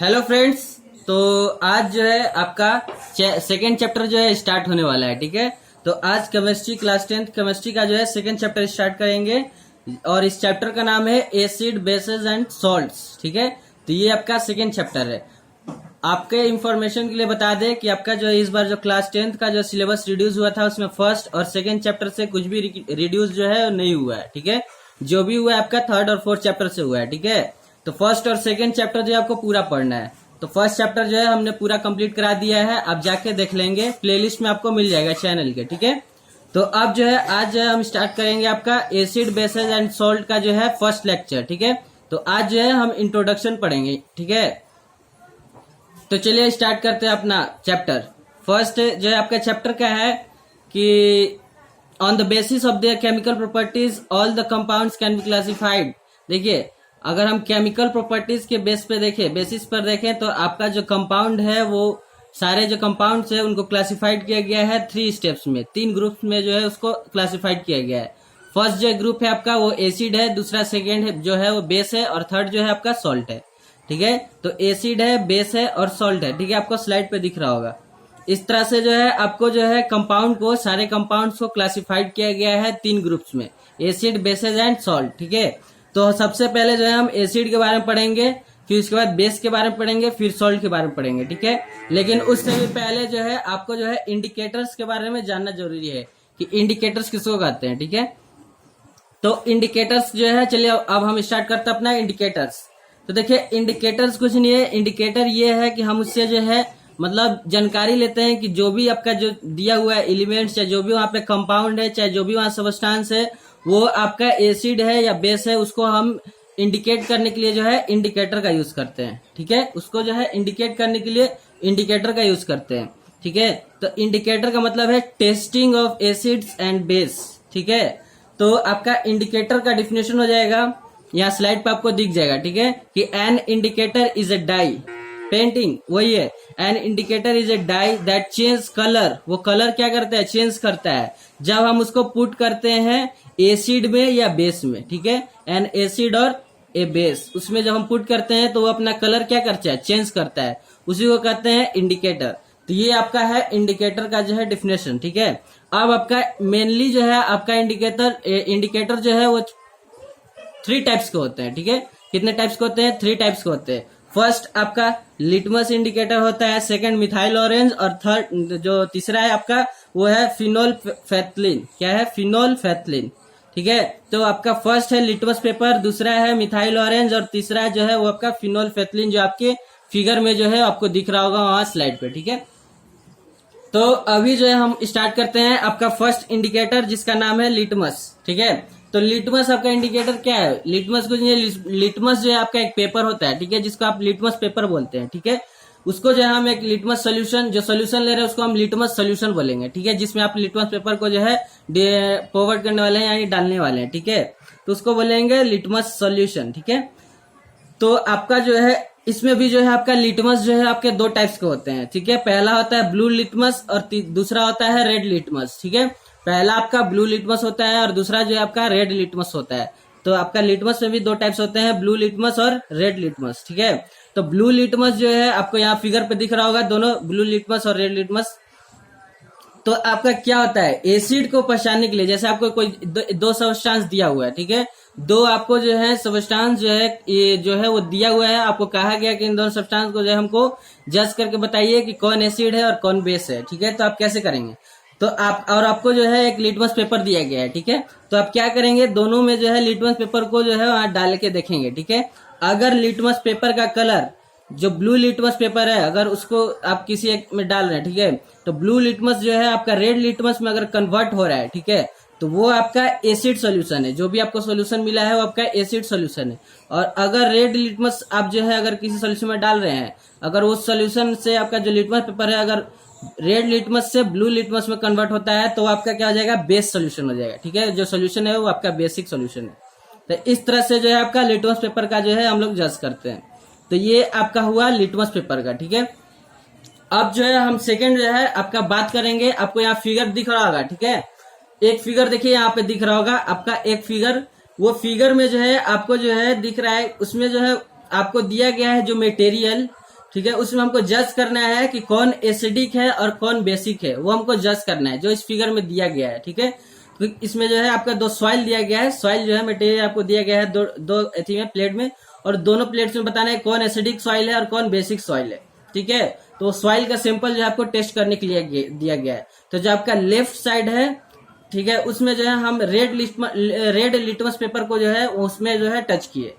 Hello friends. तो आज जो है आपका सेकेंड चैप्टर जो है स्टार्ट होने वाला है। ठीक है, तो आज केमिस्ट्री क्लास 10th केमिस्ट्री का जो है सेकेंड चैप्टर स्टार्ट करेंगे और इस चैप्टर का नाम है एसिड बेसेस एंड सॉल्ट्स। ठीक है, तो ये आपका सेकेंड चैप्टर है। आपके इंफॉर्मेशन के लिए बता दें कि आपका जो इस बार जो क्लास 10th का जो सिलेबस रिड्यूस हुआ था उसमें फर्स्ट और सेकेंड चैप्टर से कुछ भी रिड्यूस जो है नहीं हुआ है। ठीक है, जो भी हुआ है आपका थर्ड और फोर्थ चैप्टर से हुआ है। ठीक है, तो फर्स्ट और सेकेंड चैप्टर जो है आपको पूरा पढ़ना है। तो फर्स्ट चैप्टर जो है हमने पूरा कंप्लीट करा दिया है, आप जाके देख लेंगे, प्लेलिस्ट में आपको मिल जाएगा चैनल के। ठीक है, तो अब जो है आज जो है हम स्टार्ट करेंगे आपका एसिड बेसेस एंड सॉल्ट का जो है फर्स्ट लेक्चर। ठीक है, तो आज जो है हम इंट्रोडक्शन पढ़ेंगे। ठीक है, तो चलिए स्टार्ट करते हैं अपना चैप्टर। फर्स्ट जो है आपका चैप्टर क्या है कि on the basis of their chemical properties all the compounds can be classified. देखिए, अगर हम केमिकल प्रॉपर्टीज के बेसिस पर देखें तो आपका जो कंपाउंड है वो सारे जो कंपाउंड्स है उनको क्लासिफाइड किया गया है 3 स्टेप्स में, 3 ग्रुप्स में जो है उसको क्लासिफाइड किया गया है। फर्स्ट जो ग्रुप है आपका वो एसिड है, दूसरा सेकेंड जो है वो बेस है और थर्ड जो है आपका सॉल्ट है। ठीक है, तो एसिड है, बेस है और सॉल्ट है। ठीक है, आपको स्लाइड पे दिख रहा होगा। इस तरह से जो है आपको जो है कंपाउंड को, सारे कंपाउंड्स को क्लासिफाइड किया गया है 3 ग्रुप्स में, एसिड बेसेस एंड सॉल्ट। ठीक है, तो सबसे पहले जो है हम एसिड के बारे में पढ़ेंगे, फिर उसके बाद बेस के बारे में पढ़ेंगे, फिर सॉल्ट के बारे में पढ़ेंगे। ठीक है, लेकिन उससे भी पहले जो है आपको जो है इंडिकेटर्स के बारे में जानना जरूरी है कि इंडिकेटर्स किसको कहते हैं। ठीक है, तो इंडिकेटर्स जो है, चलिए अब हम स्टार्ट करते हैं अपना इंडिकेटर्स। तो देखिए, इंडिकेटर्स कुछ नहीं है, इंडिकेटर ये है कि हम उससे जो है मतलब जानकारी लेते हैं कि जो भी आपका जो दिया हुआ है एलिमेंट्स, चाहे जो भी वहां पे कंपाउंड है, चाहे जो भी वहां सबस्टांस है, वो आपका एसिड है या बेस है, उसको हम इंडिकेट करने के लिए जो है इंडिकेटर का यूज करते हैं। ठीक है, उसको जो है इंडिकेट करने के लिए इंडिकेटर का यूज करते हैं। ठीक है, तो इंडिकेटर का मतलब है testing of acids and base. ठीक है, तो आपका इंडिकेटर का डिफिनेशन हो जाएगा, यहाँ स्लाइड पे आपको दिख जाएगा। ठीक है, कि an indicator is a dye painting, वही है, an indicator is a dye that change colour. वो कलर क्या करता है, चेंज करता है जब हम उसको पुट करते हैं एसिड में या बेस में। ठीक है, एन एसिड और ए बेस, उसमें जब हम पुट करते हैं तो वो अपना कलर क्या करता है, चेंज करता है, उसी को कहते हैं इंडिकेटर। तो ये आपका है इंडिकेटर का जो है डिफिनेशन। ठीक है, अब आपका मेनली जो है आपका इंडिकेटर जो है वो 3 टाइप्स के होते हैं। ठीक है, कितने टाइप्स के होते हैं, 3 टाइप्स के होते हैं। फर्स्ट आपका लिटमस इंडिकेटर होता है, सेकंड मिथाइल ऑरेंज और थर्ड जो तीसरा है आपका वो है फिनोल्फेथलीन। क्या है, फिनोल्फेथलीन। ठीक है, तो आपका फर्स्ट है लिटमस पेपर, दूसरा है मिथाइल ऑरेंज और तीसरा जो है वो आपका फिनोल्फेथलीन, जो आपके फिगर में जो है आपको दिख रहा होगा वहां स्लाइड पे। ठीक है, तो अभी जो है हम स्टार्ट करते हैं आपका फर्स्ट इंडिकेटर जिसका नाम है लिटमस। ठीक है, तो लिटमस आपका इंडिकेटर क्या है, लिटमस कुछ नहीं, लिटमस जो है आपका एक पेपर होता है। ठीक है, जिसको आप लिटमस पेपर बोलते हैं। ठीक है, उसको जो है हम एक लिटमस सोल्यूशन, जो सोल्यूशन ले रहे हैं उसको हम लिटमस सोल्यूशन बोलेंगे। ठीक है, जिसमें आप लिटमस पेपर को जो है फॉरवर्ड करने वाले हैं यानी डालने वाले हैं। ठीक है, तो उसको बोलेंगे लिटमस सोल्यूशन। ठीक है, तो आपका जो है इसमें भी जो है आपका लिटमस जो है आपके 2 टाइप्स के होते हैं। ठीक है, पहला होता है ब्लू लिटमस और दूसरा होता है रेड लिटमस। ठीक है, पहला आपका ब्लू लिटमस होता है और दूसरा जो है आपका रेड लिटमस होता है। तो आपका लिटमस में भी 2 टाइप्स होते हैं, ब्लू लिटमस और रेड लिटमस। ठीक है, तो ब्लू लिटमस जो है आपको यहाँ फिगर पे दिख रहा होगा, दोनों ब्लू लिटमस और रेड लिटमस। तो आपका क्या होता है, एसिड को पहचानने के लिए, जैसे आपको कोई 2 सबस्टांस दिया हुआ है। ठीक है, 2 आपको जो है सबस्टांस जो है ये जो है वो दिया हुआ है, आपको कहा गया कि इन दोनों सबस्टांस को जो है हमको जज करके बताइए कि कौन एसिड है और कौन बेस है। ठीक है, तो आप कैसे करेंगे, तो आप और आपको जो है एक लिटमस पेपर दिया गया है। ठीक है, तो आप क्या करेंगे, दोनों में जो है लिटमस पेपर को जो है वहां डाल के देखेंगे। ठीक है, अगर लिटमस पेपर का कलर जो ब्लू लिटमस पेपर है अगर उसको आप किसी एक में डाल रहे हैं, ठीक है, तो ब्लू लिटमस जो है आपका रेड लिटमस में अगर कन्वर्ट हो रहा है, ठीक है, तो वो आपका एसिड सॉल्यूशन है। जो भी आपको सॉल्यूशन मिला है वो आपका एसिड सॉल्यूशन है। और अगर रेड लिटमस आप जो है अगर किसी सॉल्यूशन में डाल रहे हैं, अगर उस सॉल्यूशन से आपका जो लिटमस पेपर है अगर रेड लिटमस से ब्लू लिटमस में कन्वर्ट होता है तो आपका क्या हो जाएगा, बेस सोल्यूशन हो जाएगा। ठीक है, जो सोल्यूशन है वो आपका बेसिक सोल्यूशन है। तो इस तरह से जो है आपका लिटमस पेपर का जो है हम लोग जज करते हैं। तो ये आपका हुआ लिटमस पेपर का। ठीक है, अब जो है हम सेकंड जो है आपका बात करेंगे, आपको यहाँ फिगर दिख रहा होगा। ठीक है, एक फिगर देखिए यहाँ पे दिख रहा होगा आपका एक फिगर, वो फिगर में जो है आपको जो है दिख रहा है, उसमें जो है आपको दिया गया है जो मटेरियल, ठीक है, उसमें हमको जज करना है कि कौन एसिडिक है और कौन बेसिक है, वो हमको जज करना है, जो इस फिगर में दिया गया है। ठीक है, तो इसमें जो है आपका दो सॉइल दिया गया है, सॉइल जो है मटेरियल आपको दिया गया है दो एथी में प्लेट में, और दोनों प्लेट्स में बताना है कौन एसिडिक सॉइल है और कौन बेसिक सॉइल है। ठीक है, तो सॉइल का सैंपल जो है आपको टेस्ट करने के लिए दिया गया है। तो जो आपका लेफ्ट साइड है, ठीक है, उसमें जो है हम रेड लिटमस पेपर को जो है उसमें जो है टच किए,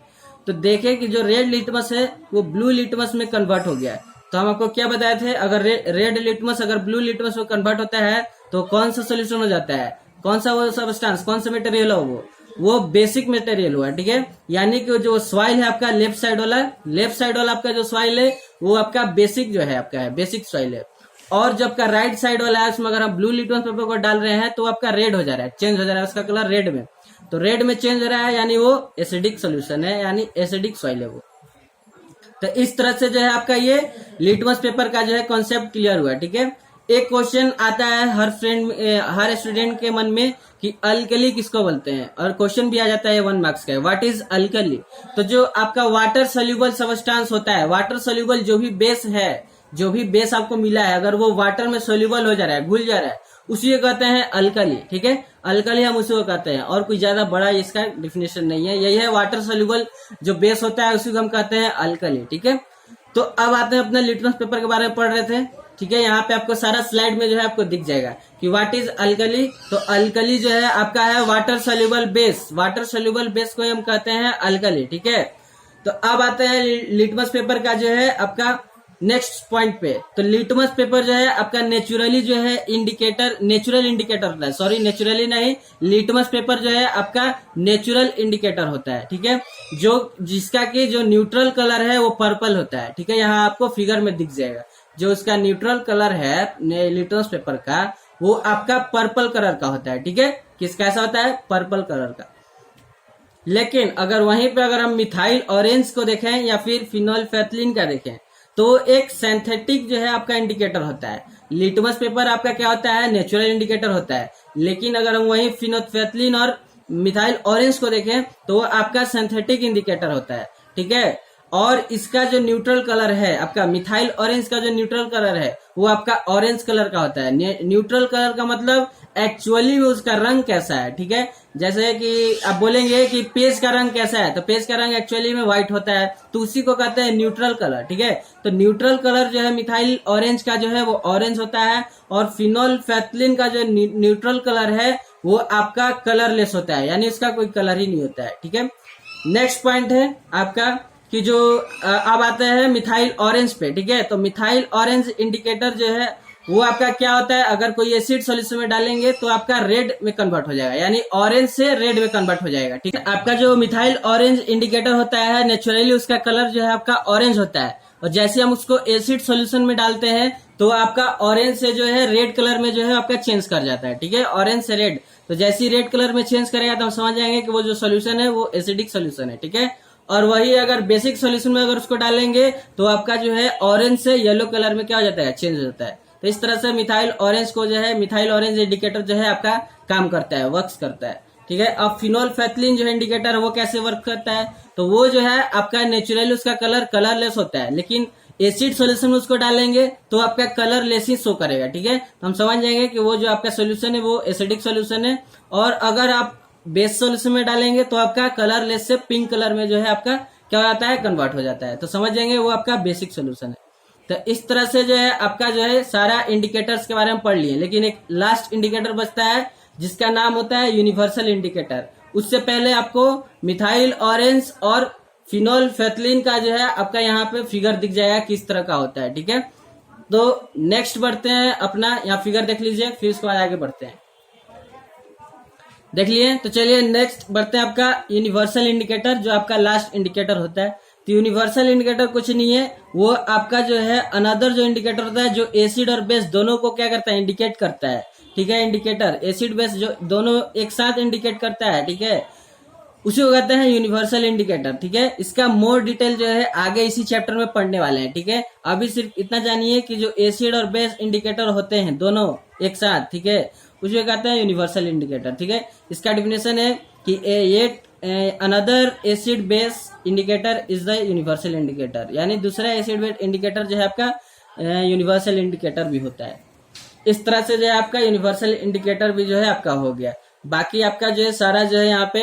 तो देखे कि जो रेड लिटमस है वो ब्लू लिटमस में कन्वर्ट हो गया है। तो हम आपको क्या बताए थे, अगर रेड लिटमस अगर ब्लू लिटमस में कन्वर्ट होता है तो कौन सा सोल्यूशन हो जाता है, कौन सा वो सबस्टेंस, कौन सा मटेरियल हो वो बेसिक मटेरियल हुआ। ठीक है, यानी कि जो सॉइल है आपका लेफ्ट साइड वाला आपका जो सॉइल है वो आपका बेसिक जो है आपका है, बेसिक सॉइल है। और जब का राइट साइड वाला है उसमें अगर हम ब्लू लिटमस पेपर को डाल रहे हैं तो आपका रेड हो जा रहा है, चेंज हो जा रहा है उसका कलर रेड में। तो रेड में चेंज हो रहा है यानी वो एसिडिक सोल्यूशन है, यानी एसिडिक सॉइल है वो। तो इस तरह से जो है आपका ये लिटमस पेपर का जो है कॉन्सेप्ट क्लियर हुआ। ठीक है, एक क्वेश्चन आता है हर स्टूडेंट के मन में कि अल्कली किसको बोलते हैं, और क्वेश्चन भी आ जाता है 1 मार्क्स का, व्हाट इज अल्कली। तो जो आपका वाटर सोल्यूबल सबस्टेंस होता है, वाटर सोल्यूबल जो भी बेस है, जो भी बेस आपको मिला है, अगर वो वाटर में सोल्यूबल हो जा रहा है, घुल जा रहा है, उसी को कहते हैं अल्कली। ठीक है, अल्कली हम उसी को कहते हैं, और कोई ज्यादा बड़ा इसका डिफिनेशन नहीं है, यही है वाटर सोल्यूबल जो बेस होता है उसी को हम कहते हैं अल्कली। ठीक है, तो अब आते हैं अपने लिटमस पेपर के बारे में पढ़ रहे थे। ठीक है, यहाँ पे आपको सारा स्लाइड में जो है आपको दिख जाएगा कि व्हाट इज अल्कली। तो अल्कली जो है आपका है water soluble base, water soluble base को हम कहते हैं अल्कली। ठीक है, तो अब आते हैं लिटमस पेपर का जो है आपका नेक्स्ट पॉइंट पे। तो लिटमस पेपर जो है आपका नेचुरली जो है नेचुरल इंडिकेटर होता है, सॉरी नेचुरली नहीं, लिटमस पेपर जो है आपका नेचुरल इंडिकेटर होता है। ठीक है, जो जिसका कि जो न्यूट्रल कलर है वो पर्पल होता है। ठीक है, यहाँ आपको फिगर में दिख जाएगा, जो उसका न्यूट्रल कलर है लिटमस पेपर का वो आपका पर्पल कलर का होता है। ठीक है, कैसा होता है, पर्पल कलर का। लेकिन अगर वहीं पे अगर हम मिथाइल ऑरेंज को देखें या फिर फिनोल्फेथलीन का देखें तो एक सिंथेटिक जो है आपका इंडिकेटर होता है। लिटमस पेपर आपका क्या होता है, नेचुरल इंडिकेटर होता है, लेकिन अगर हम वही फिनोल्फेथलीन और मिथाइल ऑरेंज को देखें तो वो आपका सिंथेटिक इंडिकेटर होता है। ठीक है, और इसका जो न्यूट्रल कलर है आपका मिथाइल ऑरेंज का जो न्यूट्रल कलर है वो आपका ऑरेंज कलर का होता है। न्यूट्रल कलर का मतलब एक्चुअली में उसका रंग कैसा है। ठीक है, जैसे कि आप बोलेंगे कि पेज का रंग कैसा है, तो पेज का रंग एक्चुअली में व्हाइट होता है, तो उसी को कहते हैं न्यूट्रल कलर। ठीक है, तो न्यूट्रल कलर जो है मिथाइल ऑरेंज का जो है वो ऑरेंज होता है, और फिनोल्फेथलीन का जो न्यूट्रल कलर है वो आपका कलरलेस होता है, यानी उसका कोई कलर ही नहीं होता है। ठीक है, नेक्स्ट पॉइंट है आपका कि जो अब आते हैं मिथाइल ऑरेंज पे। ठीक है, तो मिथाइल ऑरेंज इंडिकेटर जो है वो आपका क्या होता है, अगर कोई एसिड सॉल्यूशन में डालेंगे तो आपका रेड में कन्वर्ट हो जाएगा, यानी ऑरेंज से रेड में कन्वर्ट हो जाएगा। ठीक है, आपका जो मिथाइल ऑरेंज इंडिकेटर होता है नेचुरली उसका कलर जो है आपका ऑरेंज होता है, और जैसे हम उसको एसिड सॉल्यूशन में डालते हैं तो आपका ऑरेंज से जो है रेड कलर में जो है आपका चेंज कर जाता है। ठीक है, ऑरेंज से रेड, तो जैसे ही रेड कलर में चेंज करेगा तो हम समझ जाएंगे कि वो जो सोल्यूशन है वो एसिडिक सोल्यूशन है। ठीक है, और वही अगर बेसिक सोल्यूशन में अगर उसको डालेंगे तो आपका जो है ऑरेंज से येलो कलर में क्या हो जाता है, चेंज हो जाता है। तो इस तरह से मिथाइल ऑरेंज को जो है मिथाइल ऑरेंज इंडिकेटर जो है आपका काम करता है, वर्क करता है। ठीक है, अब फिनोल्फेथलीन जो है इंडिकेटर है वो कैसे वर्क करता है, तो वो जो है आपका नेचुरली उसका कलर कलरलेस होता है, लेकिन एसिड सोल्यूशन में उसको डालेंगे तो आपका कलरलेस ही शो करेगा। ठीक है, तो हम समझ जाएंगे कि वो जो आपका सोल्यूशन है वो एसिडिक सोल्यूशन है, और अगर आप बेस सोल्यूशन में डालेंगे तो आपका कलरलेस से पिंक कलर में जो है आपका क्या हो जाता है, कन्वर्ट हो जाता है, तो समझ जाएंगे वो आपका बेसिक सोल्यूशन है। तो इस तरह से जो है आपका जो है सारा इंडिकेटर्स के बारे में पढ़ लिए, लेकिन एक लास्ट इंडिकेटर बचता है जिसका नाम होता है यूनिवर्सल इंडिकेटर। उससे पहले आपको मिथाइल ऑरेंज और फिनोल्फेथलीन का जो है आपका यहाँ पे फिगर दिख जाएगा किस तरह का होता है। ठीक है, तो नेक्स्ट बढ़ते हैं अपना, यहाँ फिगर देख लीजिए, फिर उसके बाद आगे बढ़ते हैं। देख लिए, तो चलिए नेक्स्ट बढ़ते हैं आपका यूनिवर्सल इंडिकेटर, जो आपका लास्ट इंडिकेटर होता है। तो यूनिवर्सल इंडिकेटर कुछ नहीं है, वो आपका जो है अनदर जो इंडिकेटर होता है जो एसिड और बेस दोनों को क्या करता है, इंडिकेट करता है। ठीक है, इंडिकेटर एसिड बेस जो दोनों एक साथ इंडिकेट करता है। ठीक है, उसी को कहते हैं यूनिवर्सल इंडिकेटर। ठीक है, इसका मोर डिटेल जो है आगे इसी चैप्टर में पढ़ने वाले हैं। ठीक है, अभी सिर्फ इतना जानिए कि जो एसिड और बेस इंडिकेटर होते हैं दोनों एक साथ, ठीक है, उसी को कहते हैं यूनिवर्सल इंडिकेटर। ठीक है, इसका डिफिनेशन है कि another acid base indicator is the universal indicator, यानी दूसरा एसिड बेस इंडिकेटर जो है आपका यूनिवर्सल इंडिकेटर भी होता है। इस तरह से जो है आपका यूनिवर्सल इंडिकेटर भी जो है आपका हो गया। बाकी आपका जो है सारा जो है यहाँ पे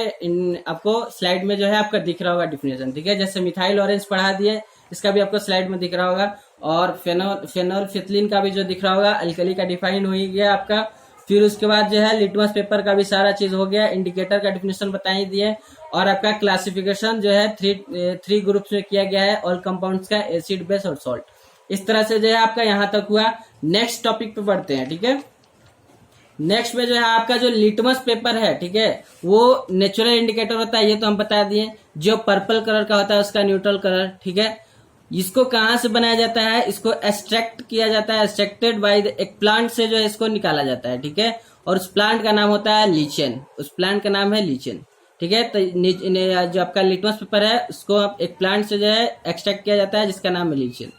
आपको स्लाइड में जो है आपका दिख रहा होगा डिफिनेशन, ठीक है। जैसे मिथाइल ऑरेंज पढ़ा दिए, इसका भी आपको स्लाइड में दिख रहा होगा, और फेनोल्फिथिलीन का भी जो दिख रहा होगा, अल्कली का डिफाइन हो ही गया आपका। फिर उसके बाद जो है लिटमस पेपर का भी सारा चीज हो गया, इंडिकेटर का डिफिनेशन बता ही दिए, और आपका क्लासिफिकेशन जो है थ्री ग्रुप्स में किया गया है, ऑल कंपाउंड्स का, एसिड बेस और सॉल्ट। इस तरह से जो है आपका यहाँ तक हुआ। नेक्स्ट टॉपिक पे बढ़ते हैं, ठीक है। नेक्स्ट में जो है आपका जो लिटमस पेपर है, ठीक है, वो नेचुरल इंडिकेटर होता है, ये तो हम बता दिए। जो पर्पल कलर का होता है उसका न्यूट्रल कलर, ठीक है। इसको कहाँ से बनाया जाता है, इसको एक्सट्रैक्ट किया जाता है, एक्सट्रैक्टेड बाय एक प्लांट से जो है इसको निकाला जाता है, ठीक है। और उस प्लांट का नाम होता है लीचेन, उस प्लांट का नाम है लीचेन, ठीक है। तो जो आपका लिटमस पेपर है उसको एक प्लांट से जो है एक्सट्रैक्ट किया जाता है, जिसका नाम है लीचेन।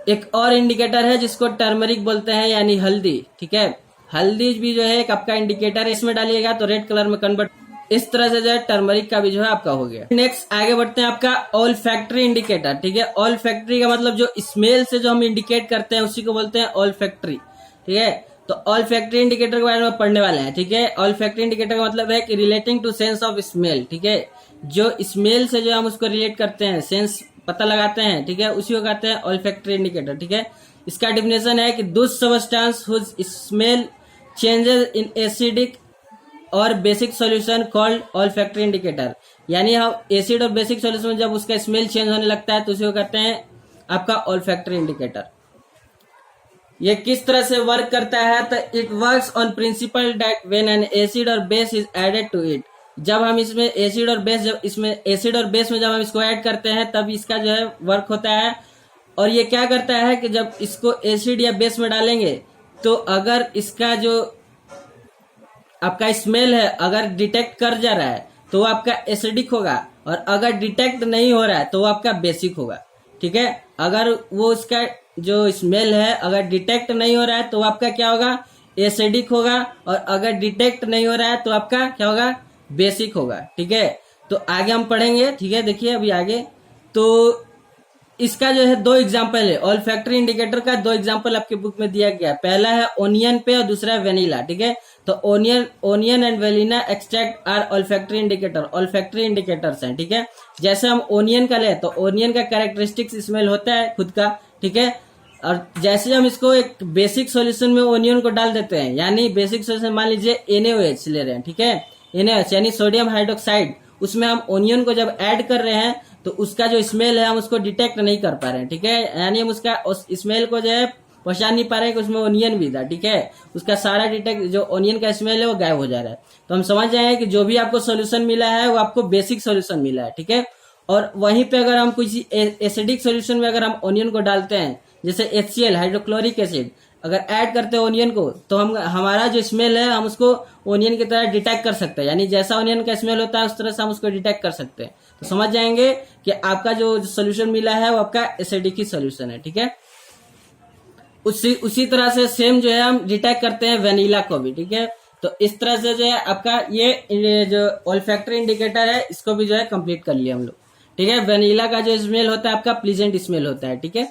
एक और इंडिकेटर है जिसको टर्मरिक बोलते हैं, यानी हल्दी, ठीक है। हल्दी भी जो है एक आपका इंडिकेटर है, इसमें डालिएगा तो रेड कलर में कन्वर्ट। इस तरह से जो है टर्मरिक का भी जो है आपका हो गया। नेक्स्ट आगे बढ़ते हैं, आपका ऑल फैक्ट्री इंडिकेटर, ठीक है। ऑल फैक्ट्री का मतलब जो स्मेल से जो हम इंडिकेट करते हैं उसी को बोलते हैं ऑल फैक्ट्री, ठीक है। तो ऑल फैक्ट्री इंडिकेटर के बारे में पढ़ने वाले हैं, ठीक है। ऑल फैक्ट्री इंडिकेटर का मतलब है कि relating to sense of smell, ठीक है। जो स्मेल से जो हम उसको रिलेट करते हैं, सेंस पता लगाते हैं, ठीक है, उसी को कहते हैं ऑल फैक्ट्री इंडिकेटर, ठीक है। इसका डिफिनेशन है कि those substance whose smell changes in acidic और basic solution called olfactory indicator, यानी हम एसिड और बेसिक सॉल्यूशन में जब उसका स्मेल चेंज होने लगता है तो उसी को कहते हैं आपका ऑल फैक्ट्री इंडिकेटर। ये किस तरह से वर्क करता है, तो it works on principle that when an acid और base is added to it, जब हम इसमें एसिड और बेस, जब इसमें एसिड और बेस में जब हम इसको ऐड करते हैं तब इसका जो है वर्क होता है। और ये क्या करता है कि जब इसको एसिड या बेस में डालेंगे तो अगर इसका जो आपका स्मेल है अगर डिटेक्ट कर जा रहा है तो वो आपका एसिडिक होगा, और अगर डिटेक्ट नहीं हो रहा है तो वो आपका बेसिक होगा, ठीक है। अगर वो उसका जो स्मेल है अगर डिटेक्ट नहीं हो रहा है तो वो आपका क्या होगा, एसिडिक होगा, और अगर डिटेक्ट नहीं हो रहा है तो आपका क्या होगा, बेसिक होगा, ठीक है। तो आगे हम पढ़ेंगे, ठीक है। देखिए अभी आगे तो इसका जो है दो एग्जाम्पल है, ऑल फैक्ट्री इंडिकेटर का दो एग्जाम्पल आपके बुक में दिया गया। पहला है ओनियन पे और दूसरा है वेनिला, ठीक है। तो onion and vanilla extract are olfactory indicator, olfactory indicators हैं, ठीक है। जैसे हम ओनियन का ले तो ओनियन का कैरेक्टरिस्टिक्स स्मेल होता है खुद का, ठीक है। और जैसे हम इसको एक बेसिक सॉल्यूशन में ओनियन को डाल देते हैं, यानी बेसिक सॉल्यूशन मान लीजिए NaOH ले रहे हैं, ठीक है, NaOH यानी सोडियम हाइड्रोक्साइड, उसमें हम ओनियन को जब ऐड कर रहे हैं तो उसका जो स्मेल है हम उसको डिटेक्ट नहीं कर पा रहे हैं, ठीक है। यानी हम उसका उस स्मेल को जो है पहचान नहीं पा रहे हैं कि उसमें ओनियन भी था, ठीक है। उसका सारा डिटेक्ट जो ओनियन का स्मेल है वो गायब हो जा रहा है। तो हम समझ जाए कि जो भी आपको सोल्यूशन मिला है वो आपको बेसिक सोल्यूशन मिला है, ठीक है। और वहीं पे अगर हम कुछ एसिडिक सोल्यूशन में अगर हम ओनियन को डालते हैं, जैसे HCl हाइड्रोक्लोरिक एसिड अगर ऐड करते हैं ओनियन को, तो हम हमारा जो स्मेल है हम उसको ओनियन की तरह डिटेक्ट कर सकते हैं, यानी जैसा ओनियन का स्मेल होता है उस तरह से हम उसको डिटेक्ट कर सकते हैं। तो समझ जाएंगे कि आपका जो सोल्यूशन मिला है वो आपका एसिडिक ही सोल्यूशन है, ठीक है। उसी तरह से सेम जो है हम डिटेक्ट करते हैं वेनिला को भी, ठीक है। तो इस तरह से जो है आपका ये जो ऑल फैक्ट्री इंडिकेटर है इसको भी जो है कंप्लीट कर लिया हम लोग, ठीक है। वेनिला का जो स्मेल होता है आपका प्लीजेंट स्मेल होता है, ठीक है।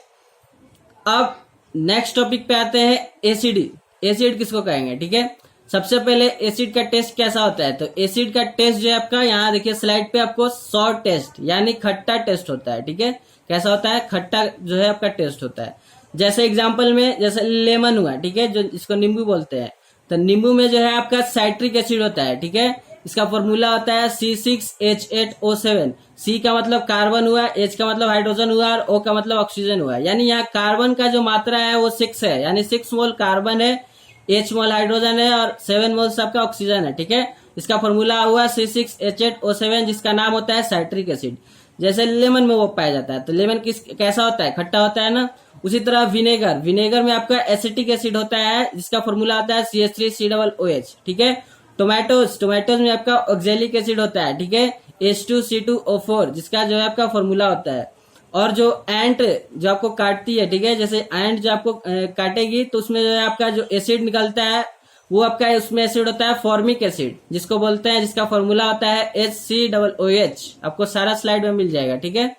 अब नेक्स्ट टॉपिक पे आते हैं एसिड। एसिड किसको कहेंगे, ठीक है। सबसे पहले एसिड का टेस्ट कैसा होता है, तो एसिड का टेस्ट जो है आपका यहाँ देखिए स्लाइड पे आपको सॉर टेस्ट यानी खट्टा टेस्ट होता है, ठीक है। कैसा होता है, खट्टा जो है आपका टेस्ट होता है। जैसे एग्जाम्पल में जैसे लेमन हुआ, ठीक है, जो इसको नींबू बोलते हैं, तो नींबू में जो है आपका साइट्रिक एसिड होता है, ठीक है। इसका फॉर्मूला होता है C6H8O7। C का मतलब कार्बन हुआ, H का मतलब हाइड्रोजन हुआ और O का मतलब ऑक्सीजन हुआ। यानी यहाँ कार्बन का जो मात्रा है वो 6 है, यानी 6 मोल कार्बन है, H मोल हाइड्रोजन है और 7 मोल आपका ऑक्सीजन है, ठीक है। इसका फॉर्मूला हुआ C6H8O7 जिसका नाम होता है साइट्रिक एसिड। जैसे लेमन में वो पाया जाता है, तो लेमन कैसा होता है, खट्टा होता है ना। उसी तरह विनेगर में आपका एसिटिक एसिड होता है जिसका फॉर्मूला आता है CH3COOH, ठीक है। टोमेटोज में आपका ऑक्जेलिक एसिड होता है, ठीक है, H2C2O4 जिसका जो है आपका फॉर्मूला होता है। और जो एंट जो आपको काटती है, ठीक है, जैसे एंट जो आपको काटेगी तो उसमें जो है आपका जो एसिड निकलता है वो आपका उसमें एसिड होता है फॉर्मिक एसिड, जिसको बोलते हैं, जिसका फॉर्मूला होता है HCOOH। आपको सारा स्लाइड में मिल जाएगा, ठीक है।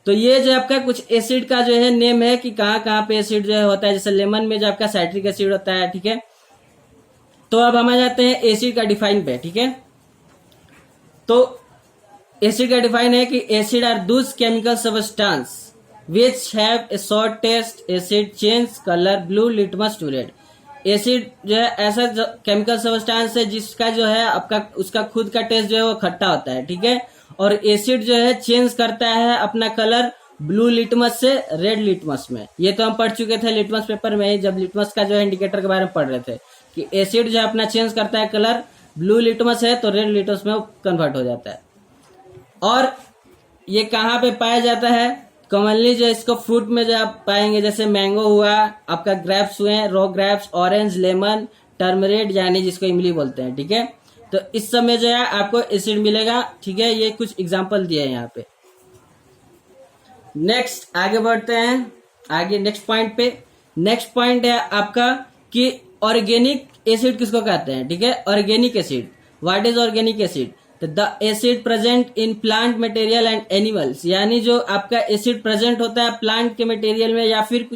तो ये जो आपका कुछ एसिड का जो है नेम है कि कहाँ कहाँ पे एसिड जो है होता है। जैसे लेमन में जो आपका साइट्रिक एसिड होता है, ठीक है। तो अब हम आ जाते हैं एसिड का डिफाइन पे, ठीक है। तो एसिड का डिफाइन है कि acid are those chemical substance which have a short taste, acid change colour blue litmus to red. Acid जो है ऐसा केमिकल सबस्टांस है जिसका जो है आपका उसका खुद का टेस्ट जो है वो खट्टा होता है, ठीक है। और एसिड जो है चेंज करता है अपना कलर ब्लू लिटमस से रेड लिटमस में। ये तो हम पढ़ चुके थे लिटमस पेपर में ही, जब लिटमस का जो है इंडिकेटर के बारे में पढ़ रहे थे कि एसिड जो है अपना चेंज करता है कलर, ब्लू लिटमस है तो रेड लिटमस में कन्वर्ट हो जाता है। और ये कहाँ पे पाया जाता है? कॉमनली जो इसको फ्रूट में जो आप पाएंगे, जैसे मैंगो हुआ, आपका ग्रेप्स हुए, रॉ ग्रेप्स, ऑरेंज, लेमन, टर्मरेट यानी जिसको इमली बोलते हैं, ठीक है। तो इस समय जो है आपको एसिड मिलेगा, ठीक है। ये कुछ एग्जांपल दिए हैं यहाँ पे। नेक्स्ट आगे बढ़ते हैं, आगे नेक्स्ट पॉइंट पे। नेक्स्ट पॉइंट है आपका कि ऑर्गेनिक एसिड किसको कहते हैं, ठीक है। Organic acid, what is organic acid? The acid present in plant material and animals, यानी जो आपका एसिड प्रेजेंट होता है प्लांट के मटेरियल में या फिर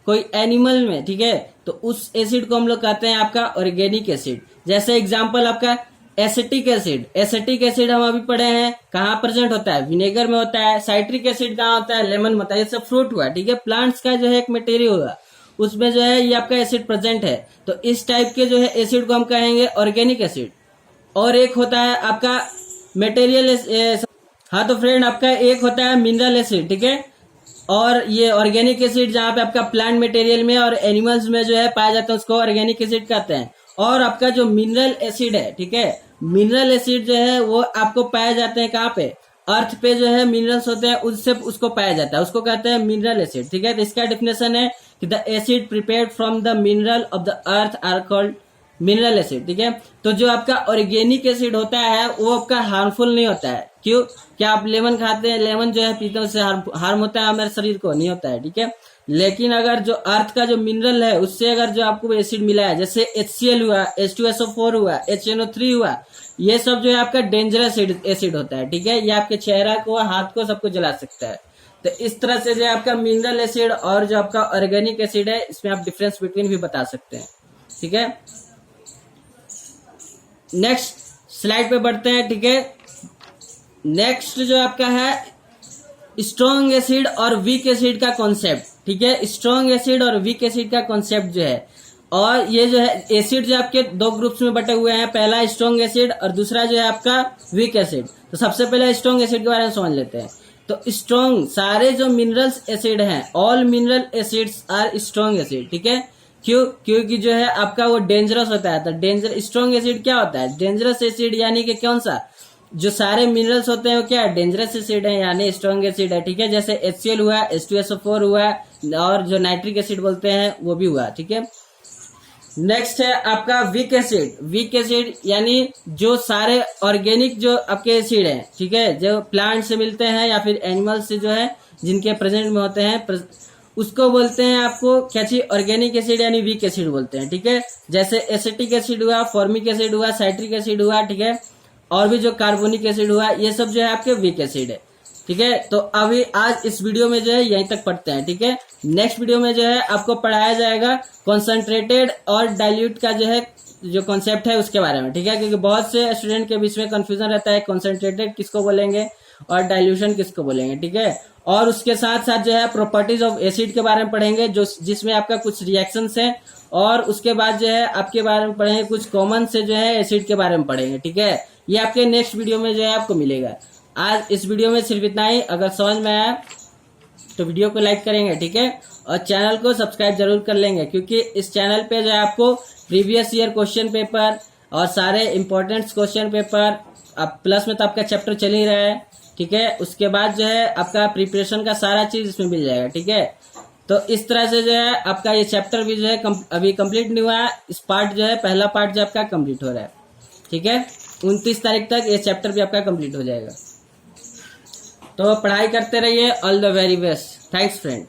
कोई एनिमल में, ठीक है। तो उस एसिड को हम लोग कहते हैं आपका ऑर्गेनिक एसिड। जैसे एग्जांपल आपका एसिटिक एसिड। एसिटिक एसिड हम अभी पढ़े हैं कहाँ प्रेजेंट होता है, विनेगर में होता है। साइट्रिक एसिड कहाँ होता है, लेमन में होता है। ये सब फ्रूट हुआ, ठीक है। प्लांट्स का जो है एक मटेरियल हुआ, उसमें जो है ये आपका एसिड प्रेजेंट है। तो इस टाइप के जो है एसिड को हम कहेंगे ऑर्गेनिक एसिड। और एक होता है आपका मटेरियल, हाँ तो फ्रेंड आपका एक होता है मिनरल एसिड, ठीक है। और ये ऑर्गेनिक एसिड जहाँ पे आपका प्लांट मटेरियल में और एनिमल्स में जो है पाया जाता है उसको ऑर्गेनिक एसिड कहते हैं। और आपका जो मिनरल एसिड है, ठीक है, मिनरल एसिड जो है वो आपको पाए जाते हैं कहाँ पे, अर्थ पे जो है मिनरल्स होते हैं उससे उसको पाया जाता है, उसको कहते हैं मिनरल एसिड, ठीक है। तो इसका डेफिनेशन है कि the acid prepared from the mineral of the earth are called mineral acid, ठीक है। तो जो आपका ऑर्गेनिक एसिड होता है वो आपका हार्मफुल नहीं होता है। क्यों? क्या आप लेमन खाते हैं, लेमन जो है पीते हैं उससे हार्म होता है हमारे शरीर को? नहीं होता है, ठीक है। लेकिन अगर जो अर्थ का जो मिनरल है उससे अगर जो आपको एसिड मिला है, जैसे HCl हुआ, H2SO4 हुआ, HNO3 हुआ, ये सब जो है आपका डेंजरस एसिड होता है, ठीक है। ये आपके चेहरा को, हाथ को, सबको जला सकता है। तो इस तरह से जो है आपका मिनरल एसिड और जो आपका ऑर्गेनिक एसिड है इसमें आप डिफरेंस बिटवीन भी बता सकते हैं, ठीक है। नेक्स्ट स्लाइड पे बढ़ते हैं, ठीक है। नेक्स्ट जो आपका है स्ट्रॉन्ग एसिड और वीक एसिड का कॉन्सेप्ट, ठीक है। स्ट्रॉन्ग एसिड और वीक एसिड का कॉन्सेप्ट जो है, और ये जो है एसिड जो आपके दो ग्रुप्स में बटे हुए हैं, पहला स्ट्रॉन्ग एसिड और दूसरा जो है आपका वीक एसिड। तो सबसे पहले स्ट्रॉन्ग एसिड के बारे में समझ लेते हैं। तो स्ट्रॉन्ग सारे जो मिनरल्स एसिड हैं, all mineral acids are strong acid, ठीक है। क्यों? क्योंकि जो है आपका वो डेंजरस होता है। तो डेंजर स्ट्रॉन्ग एसिड क्या होता है? डेंजरस एसिड यानी कि कौन सा, जो सारे मिनरल्स होते हैं वो क्या है, डेंजरस एसिड है यानी स्ट्रॉन्ग एसिड है, ठीक है। जैसे HCl हुआ, H2SO4 हुआ, और जो नाइट्रिक एसिड बोलते हैं वो भी हुआ, ठीक है। नेक्स्ट है आपका वीक एसिड। वीक एसिड यानी जो सारे ऑर्गेनिक जो आपके एसिड हैं, ठीक है, जो प्लांट से मिलते हैं या फिर एनिमल से जो है जिनके प्रेजेंट में होते हैं, उसको बोलते हैं आपको क्या चाहिए, ऑर्गेनिक एसिड यानी वीक एसिड बोलते हैं, ठीक है। जैसे एसिटिक एसिड हुआ, फॉर्मिक एसिड हुआ, साइट्रिक एसिड हुआ, ठीक है। और भी जो कार्बोनिक एसिड हुआ, ये सब जो है आपके वीक एसिड है, ठीक है। तो अभी आज इस वीडियो में जो है यहीं तक पढ़ते हैं, ठीक है। नेक्स्ट वीडियो में जो है आपको पढ़ाया जाएगा कॉन्सेंट्रेटेड और डाइल्यूट का जो है जो कॉन्सेप्ट है उसके बारे में, ठीक है। क्योंकि बहुत से स्टूडेंट के बीच में कंफ्यूजन रहता है कॉन्सेंट्रेटेड किसको बोलेंगे और डाइल्यूशन किसको बोलेंगे, ठीक है। और उसके साथ साथ जो है प्रॉपर्टीज ऑफ एसिड के बारे में पढ़ेंगे, जो जिसमें आपका कुछ रिएक्शंस हैं। और उसके बाद जो है आपके बारे में पढ़ेंगे कुछ कॉमन से जो है एसिड के बारे में पढ़ेंगे, ठीक है। ये आपके नेक्स्ट वीडियो में जो है आपको मिलेगा। आज इस वीडियो में सिर्फ इतना ही। अगर समझ में आया तो वीडियो को लाइक करेंगे, ठीक है। और चैनल को सब्सक्राइब जरूर कर लेंगे, क्योंकि इस चैनल पे जो है आपको प्रीवियस ईयर क्वेश्चन पेपर और सारे इंपॉर्टेंट क्वेश्चन पेपर, अब प्लस में तो आपका चैप्टर चल ही रहा है, ठीक है। उसके बाद जो है आपका प्रिपरेशन का सारा चीज इसमें मिल जाएगा, ठीक है। तो इस तरह से जो है आपका ये चैप्टर भी जो है अभी कंप्लीट नहीं हुआ है। इस पार्ट जो है पहला पार्ट जो आपका कंप्लीट हो रहा है, ठीक है। 29 तारीख तक ये चैप्टर भी आपका कंप्लीट हो जाएगा। तो पढ़ाई करते रहिए। All the very best. Thanks friend.